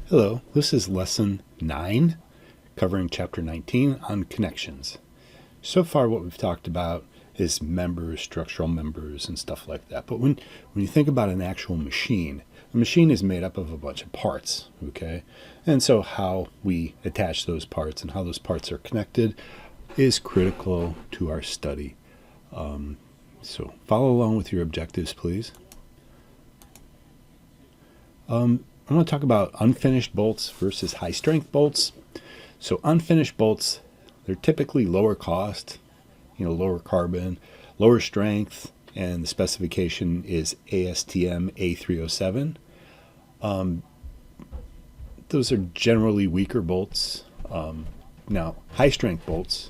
Hello, this is Lesson 9, covering Chapter 19 on connections. So far what we've talked about is members, structural members, and stuff like that. But when you think about an actual machine, a machine is made up of a bunch of parts, okay? And so how we attach those parts and how those parts are connected is critical to our study. So follow along with your objectives, please. I want to talk about unfinished bolts versus high-strength bolts. So unfinished bolts, they're typically lower cost, lower carbon, lower strength, and the specification is ASTM A307. Those are generally weaker bolts. Now, high-strength bolts,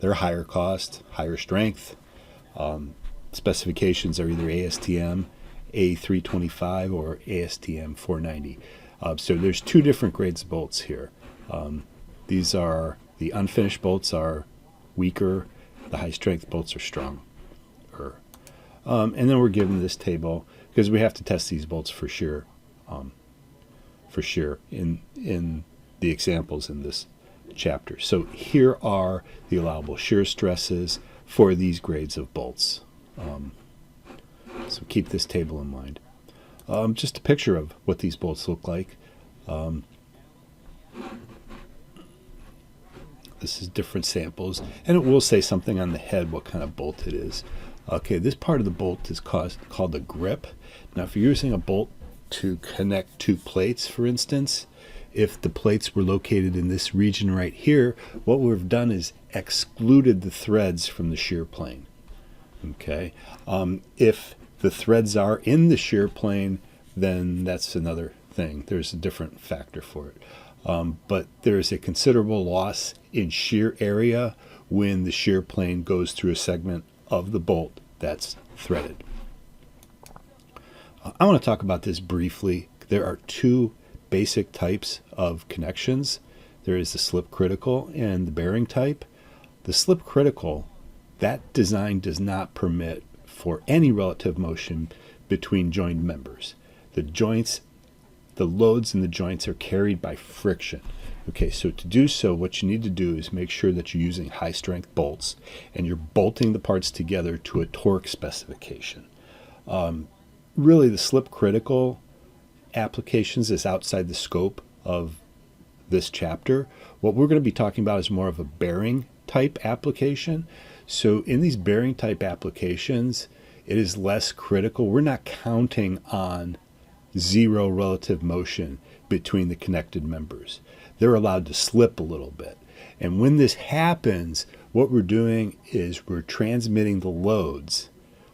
they're higher cost, higher strength. Specifications are either ASTM A325 or ASTM 490. So there's two different grades of bolts here. These are, the unfinished bolts are weaker, the high strength bolts are stronger. And then we're given this table because we have to test these bolts for sure in the examples in this chapter. So here are the allowable shear stresses for these grades of bolts. So keep this table in mind. Just a picture of what these bolts look like. This is different samples, and it will say something on the head what kind of bolt it is. Okay, this part of the bolt is called a grip. Now, if you're using a bolt to connect two plates, for instance, if the plates were located in this region right here, what we've done is excluded the threads from the shear plane. Okay, if the threads are in the shear plane, then that's another thing. There's a different factor for it. But there's a considerable loss in shear area when the shear plane goes through a segment of the bolt that's threaded. I want to talk about this briefly. There are two basic types of connections. There is the slip critical and the bearing type. The slip critical, that design does not permit for any relative motion between joined members. The loads in the joints are carried by friction. Okay, so to do so, what you need to do is make sure that you're using high strength bolts and you're bolting the parts together to a torque specification. Really, the slip critical applications is outside the scope of this chapter. What we're going to be talking about is more of a bearing type application. So in these bearing type applications, it is less critical. We're not counting on zero relative motion between the connected members. They're allowed to slip a little bit. And when this happens, what we're doing is we're transmitting the loads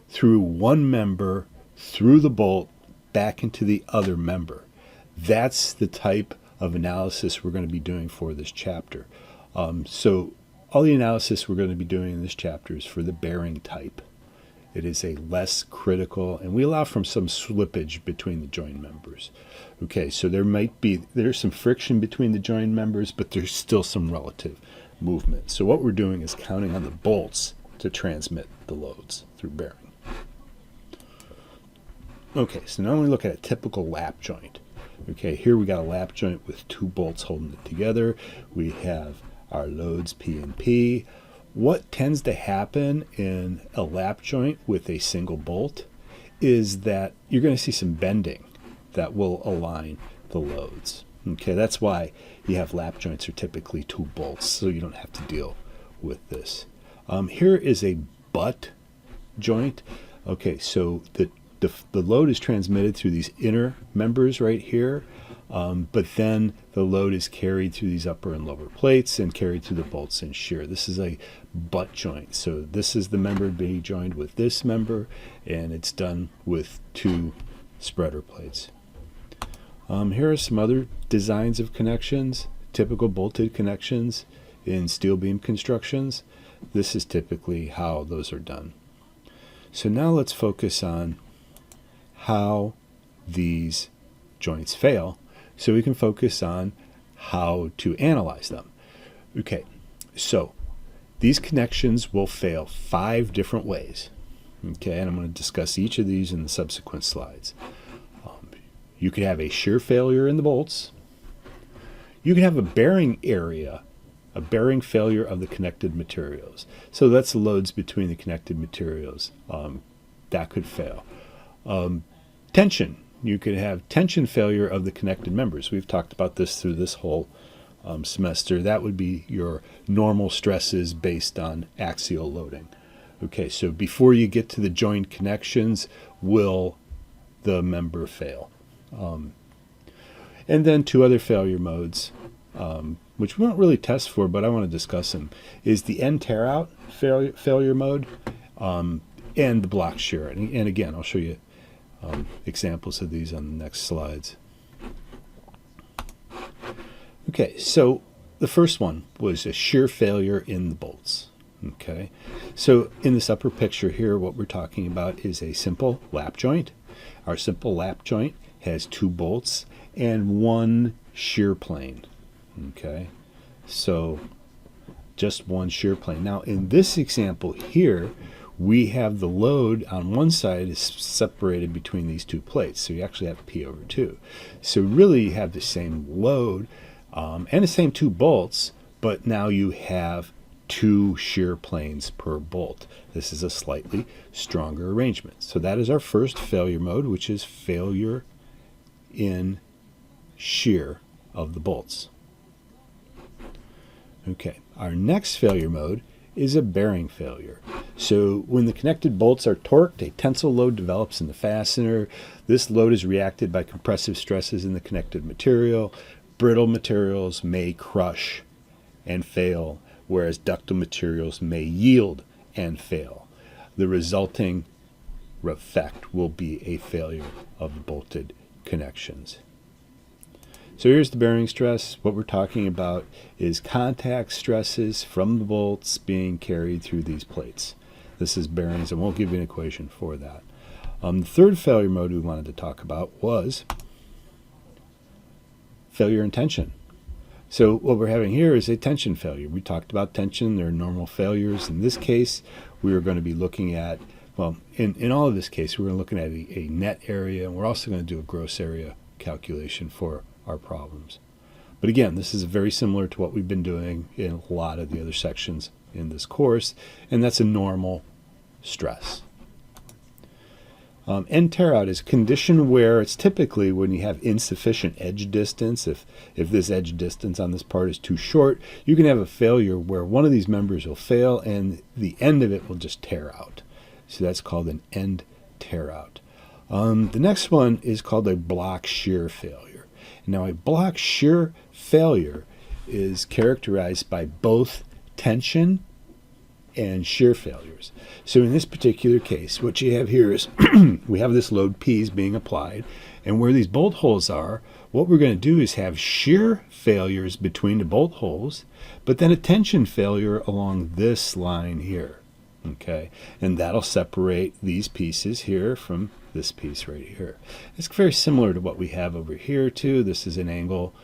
through one member, through the bolt, back into the other member. That's the type of analysis we're going to be doing for this chapter. So all the analysis we're going to be doing in this chapter is for the bearing type. It is a less critical, and we allow for some slippage between the joined members. Okay, so there's some friction between the joined members, but there's still some relative movement. So what we're doing is counting on the bolts to transmit the loads through bearing. Okay, so now we look at a typical lap joint. Okay, here we got a lap joint with two bolts holding it together. We have our loads P and P. What tends to happen in a lap joint with a single bolt is that you're going to see some bending that will align the loads. Okay, that's why you have lap joints are typically two bolts, so you don't have to deal with this. Here is a butt joint. Okay, so the load is transmitted through these inner members right here, but then the load is carried through these upper and lower plates and carried through the bolts and shear. This is a butt joint. So this is the member being joined with this member, and it's done with two spreader plates. Here are some other designs of connections, typical bolted connections in steel beam constructions. This is typically how those are done. So now let's focus on how these joints fail, so we can focus on how to analyze them. Okay, so these connections will fail 5 different ways. Okay, and I'm going to discuss each of these in the subsequent slides. You could have a shear failure in the bolts. You can have a bearing area, a bearing failure of the connected materials. So that's the loads between the connected materials. That could fail. Tension. You could have tension failure of the connected members. We've talked about this through this whole semester. That would be your normal stresses based on axial loading. Okay, so before you get to the joint connections, will the member fail? And then two other failure modes, which we won't really test for, but I want to discuss them, is the end tear out failure mode and the block shear. And again, I'll show you examples of these on the next slides. Okay, so the first one was a shear failure in the bolts. Okay, so in this upper picture here, what we're talking about is a simple lap joint. Our simple lap joint has two bolts and one shear plane. Okay, so just one shear plane. Now in this example here, we have the load on one side is separated between these two plates. So you actually have P over 2. So really you have the same load and the same two bolts, but now you have two shear planes per bolt. This is a slightly stronger arrangement. So that is our first failure mode, which is failure in shear of the bolts. Okay, our next failure mode is a bearing failure. So when the connected bolts are torqued, a tensile load develops in the fastener. This load is reacted by compressive stresses in the connected material. Brittle materials may crush and fail, whereas ductile materials may yield and fail. The resulting effect will be a failure of the bolted connections. So here's the bearing stress. What we're talking about is contact stresses from the bolts being carried through these plates. This is bearings, and we'll give you an equation for that. The third failure mode we wanted to talk about was failure in tension. So what we're having here is a tension failure. We talked about tension. There are normal failures. In this case, we are going to be looking at, well, in all of this case, we're looking at a net area, and we're also going to do a gross area calculation for our problems. But again, this is very similar to what we've been doing in a lot of the other sections in this course, and that's a normal stress. End tear out is a condition where it's typically when you have insufficient edge distance. If this edge distance on this part is too short, you can have a failure where one of these members will fail and the end of it will just tear out. So that's called an end tear out. The next one is called a block shear failure. Now, a block shear failure is characterized by both tension and shear failures. So in this particular case, what you have here is we have this load P is being applied, and where these bolt holes are, what we're going to do is have shear failures between the bolt holes, but then a tension failure along this line here. Okay, and that'll separate these pieces here from this piece right here. It's very similar to what we have over here too. This is an angle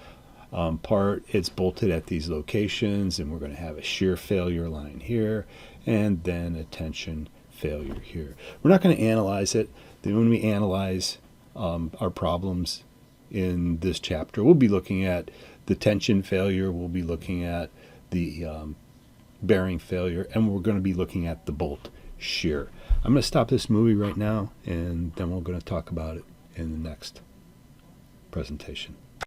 part. It's bolted at these locations, and we're going to have a shear failure line here and then a tension failure here. We're not going to analyze it. Then when we analyze our problems in this chapter, we'll be looking at the tension failure, we'll be looking at the bearing failure, and we're going to be looking at the bolt shear. I'm going to stop this movie right now, and then we're going to talk about it in the next presentation.